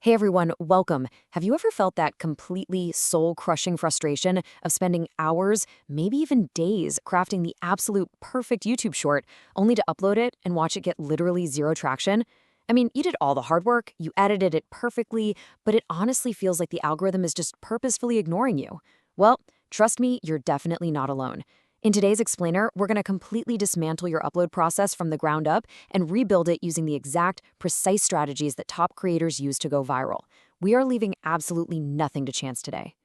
Hey everyone, welcome. Have you ever felt that completely soul-crushing frustration of spending hours, maybe even days, crafting the absolute perfect YouTube short, only to upload it and watch it get literally zero traction? I mean, you did all the hard work, you edited it perfectly, but it honestly feels like the algorithm is just purposefully ignoring you. Well, trust me, you're definitely not alone. In today's explainer, we're going to completely dismantle your upload process from the ground up and rebuild it using the exact, precise strategies that top creators use to go viral. We are leaving absolutely nothing to chance today.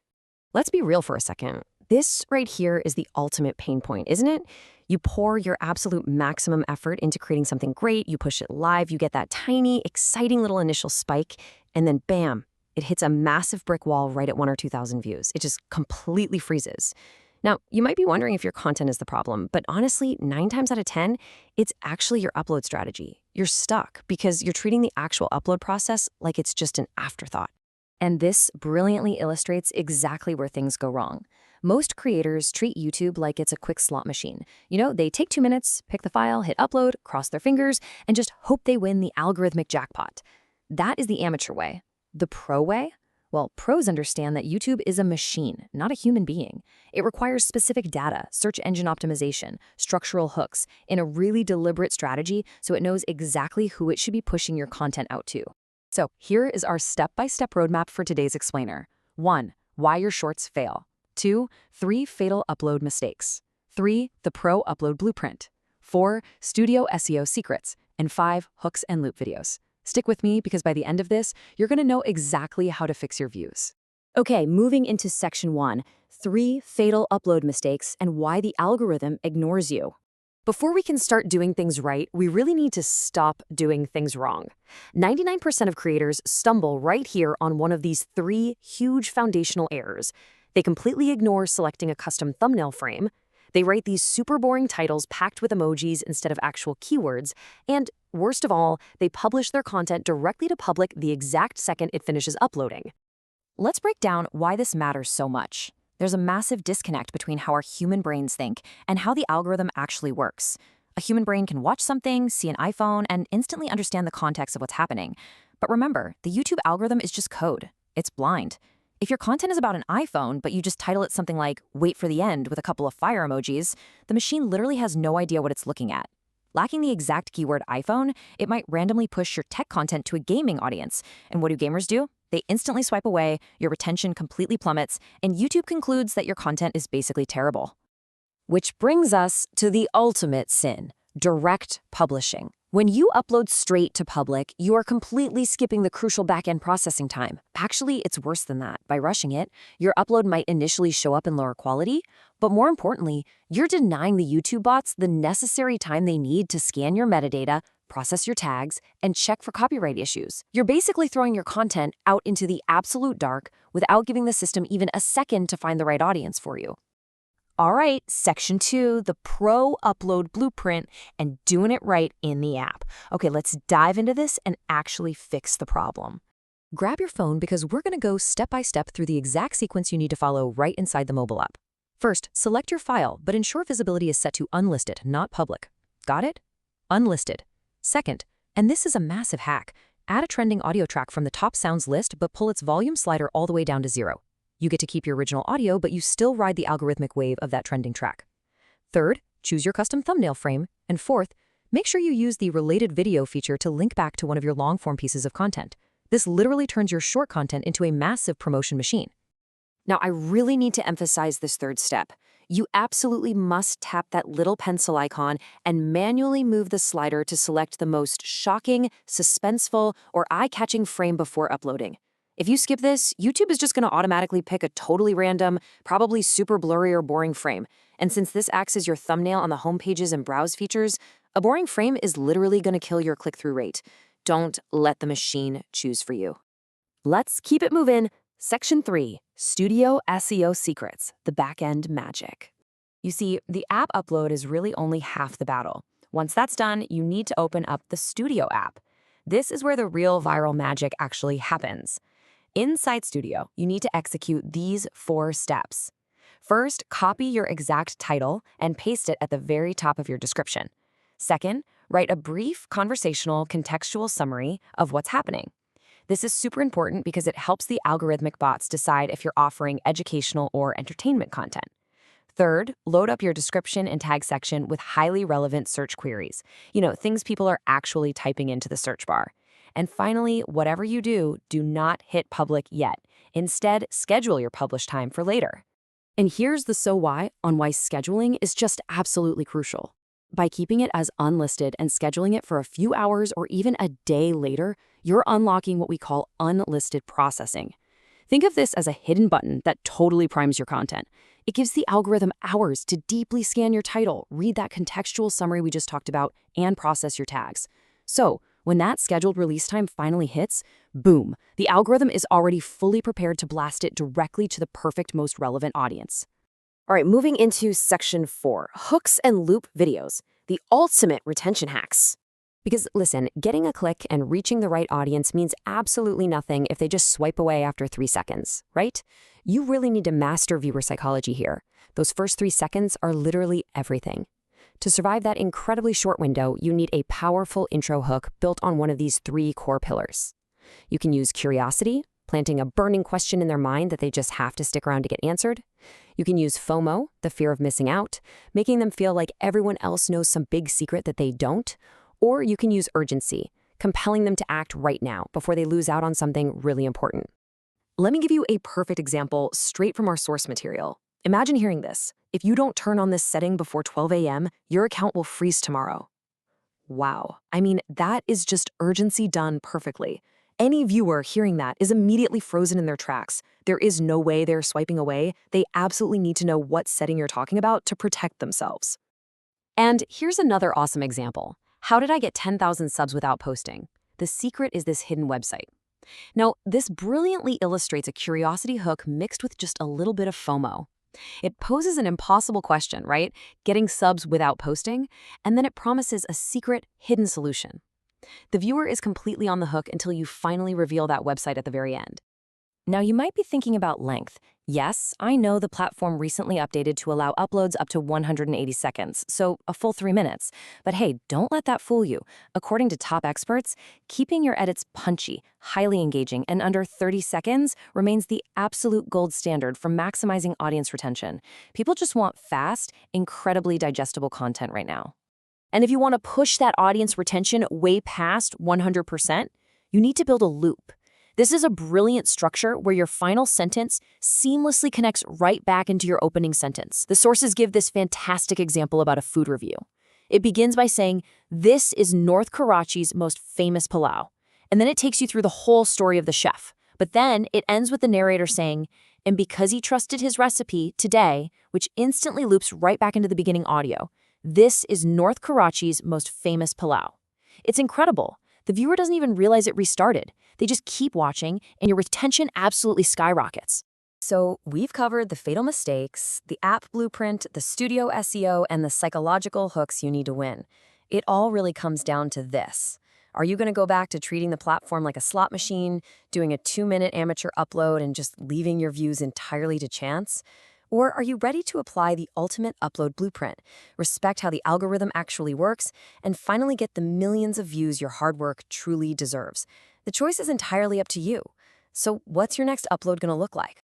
Let's be real for a second. This right here is the ultimate pain point, isn't it? You pour your absolute maximum effort into creating something great, you push it live, you get that tiny, exciting little initial spike, and then bam, it hits a massive brick wall right at 1,000 or 2,000 views. It just completely freezes. Now, you might be wondering if your content is the problem, but honestly, 9 times out of 10, it's actually your upload strategy. You're stuck because you're treating the actual upload process like it's just an afterthought. And this brilliantly illustrates exactly where things go wrong. Most creators treat YouTube like it's a quick slot machine. They take 2 minutes, pick the file, hit upload, cross their fingers, and just hope they win the algorithmic jackpot. That is the amateur way. The pro way? Well, pros understand that YouTube is a machine, not a human being. It requires specific data, search engine optimization, structural hooks, and a really deliberate strategy so it knows exactly who it should be pushing your content out to. So here is our step-by-step roadmap for today's explainer. 1. Why your shorts fail. 2. 3 fatal upload mistakes. 3. The pro upload blueprint. 4. Studio SEO secrets. And 5. Hooks and loop videos. Stick with me because by the end of this, you're going to know exactly how to fix your views. Okay, moving into section 1, 3 fatal upload mistakes and why the algorithm ignores you. Before we can start doing things right, we really need to stop doing things wrong. 99% of creators stumble right here on one of these 3 huge foundational errors. They completely ignore selecting a custom thumbnail frame. They write these super boring titles packed with emojis instead of actual keywords. And worst of all, they publish their content directly to public the exact second it finishes uploading. Let's break down why this matters so much. There's a massive disconnect between how our human brains think and how the algorithm actually works. A human brain can watch something, see an iPhone, and instantly understand the context of what's happening. But remember, the YouTube algorithm is just code. It's blind. If your content is about an iPhone, but you just title it something like, "Wait for the end" with a couple of fire emojis, the machine literally has no idea what it's looking at. Lacking the exact keyword iPhone, it might randomly push your tech content to a gaming audience. And what do gamers do? They instantly swipe away, your retention completely plummets, and YouTube concludes that your content is basically terrible. Which brings us to the ultimate sin, direct publishing. When you upload straight to public, you are completely skipping the crucial back-end processing time. Actually, it's worse than that. By rushing it, your upload might initially show up in lower quality, but more importantly, you're denying the YouTube bots the necessary time they need to scan your metadata, process your tags, and check for copyright issues. You're basically throwing your content out into the absolute dark without giving the system even a second to find the right audience for you. All right, section 2, the pro upload blueprint and doing it right in the app. Okay, let's dive into this and actually fix the problem. Grab your phone because we're going to go step by step through the exact sequence you need to follow right inside the mobile app. First, select your file, but ensure visibility is set to unlisted, not public. Got it? Unlisted. Second, and this is a massive hack, add a trending audio track from the top sounds list, but pull its volume slider all the way down to 0. You get to keep your original audio, but you still ride the algorithmic wave of that trending track. Third, choose your custom thumbnail frame. And fourth, make sure you use the related video feature to link back to one of your long-form pieces of content. This literally turns your short content into a massive promotion machine. Now, I really need to emphasize this third step. You absolutely must tap that little pencil icon and manually move the slider to select the most shocking, suspenseful, or eye-catching frame before uploading. If you skip this, YouTube is just going to automatically pick a totally random, probably super blurry or boring frame. And since this acts as your thumbnail on the home pages and browse features, a boring frame is literally going to kill your click-through rate. Don't let the machine choose for you. Let's keep it moving. Section 3, Studio SEO Secrets, the back-end magic. You see, the app upload is really only half the battle. Once that's done, you need to open up the Studio app. This is where the real viral magic actually happens. Inside Studio, you need to execute these 4 steps. First, copy your exact title and paste it at the very top of your description. Second, write a brief conversational contextual summary of what's happening. This is super important because it helps the algorithmic bots decide if you're offering educational or entertainment content. Third, load up your description and tag section with highly relevant search queries. Things people are actually typing into the search bar. And finally, whatever you do, do not hit public yet. Instead, schedule your publish time for later. And here's the so why on why scheduling is just absolutely crucial. By keeping it as unlisted and scheduling it for a few hours or even a day later, you're unlocking what we call unlisted processing. Think of this as a hidden button that totally primes your content. It gives the algorithm hours to deeply scan your title, read that contextual summary we just talked about, and process your tags. So, when that scheduled release time finally hits, boom, the algorithm is already fully prepared to blast it directly to the perfect, most relevant audience. All right, moving into section 4, hooks and loop videos, the ultimate retention hacks. Because listen, getting a click and reaching the right audience means absolutely nothing if they just swipe away after 3 seconds, right? You really need to master viewer psychology here. Those first 3 seconds are literally everything. To survive that incredibly short window, you need a powerful intro hook built on one of these 3 core pillars. You can use curiosity, planting a burning question in their mind that they just have to stick around to get answered. You can use FOMO, the fear of missing out, making them feel like everyone else knows some big secret that they don't. Or you can use urgency, compelling them to act right now before they lose out on something really important. Let me give you a perfect example straight from our source material. Imagine hearing this. If you don't turn on this setting before 12 a.m., your account will freeze tomorrow. Wow. I mean, that is just urgency done perfectly. Any viewer hearing that is immediately frozen in their tracks. There is no way they're swiping away. They absolutely need to know what setting you're talking about to protect themselves. And here's another awesome example. How did I get 10,000 subs without posting? The secret is this hidden website. Now, this brilliantly illustrates a curiosity hook mixed with just a little bit of FOMO. It poses an impossible question, right? Getting subs without posting, and then it promises a secret, hidden solution. The viewer is completely on the hook until you finally reveal that website at the very end. Now, you might be thinking about length. Yes, I know the platform recently updated to allow uploads up to 180 seconds, so a full 3 minutes. But hey, don't let that fool you. According to top experts, keeping your edits punchy, highly engaging, and under 30 seconds remains the absolute gold standard for maximizing audience retention. People just want fast, incredibly digestible content right now. And if you want to push that audience retention way past 100%, you need to build a loop. This is a brilliant structure where your final sentence seamlessly connects right back into your opening sentence. The sources give this fantastic example about a food review. It begins by saying, "This is North Karachi's most famous palau." And then it takes you through the whole story of the chef. But then it ends with the narrator saying, "And because he trusted his recipe today," which instantly loops right back into the beginning audio. "This is North Karachi's most famous palau." It's incredible. The viewer doesn't even realize it restarted. They just keep watching, and your retention absolutely skyrockets. So we've covered the fatal mistakes, the app blueprint, the studio SEO, and the psychological hooks you need to win. It all really comes down to this. Are you going to go back to treating the platform like a slot machine, doing a 2-minute amateur upload and just leaving your views entirely to chance? Or are you ready to apply the ultimate upload blueprint, respect how the algorithm actually works, and finally get the millions of views your hard work truly deserves? The choice is entirely up to you. So what's your next upload going to look like?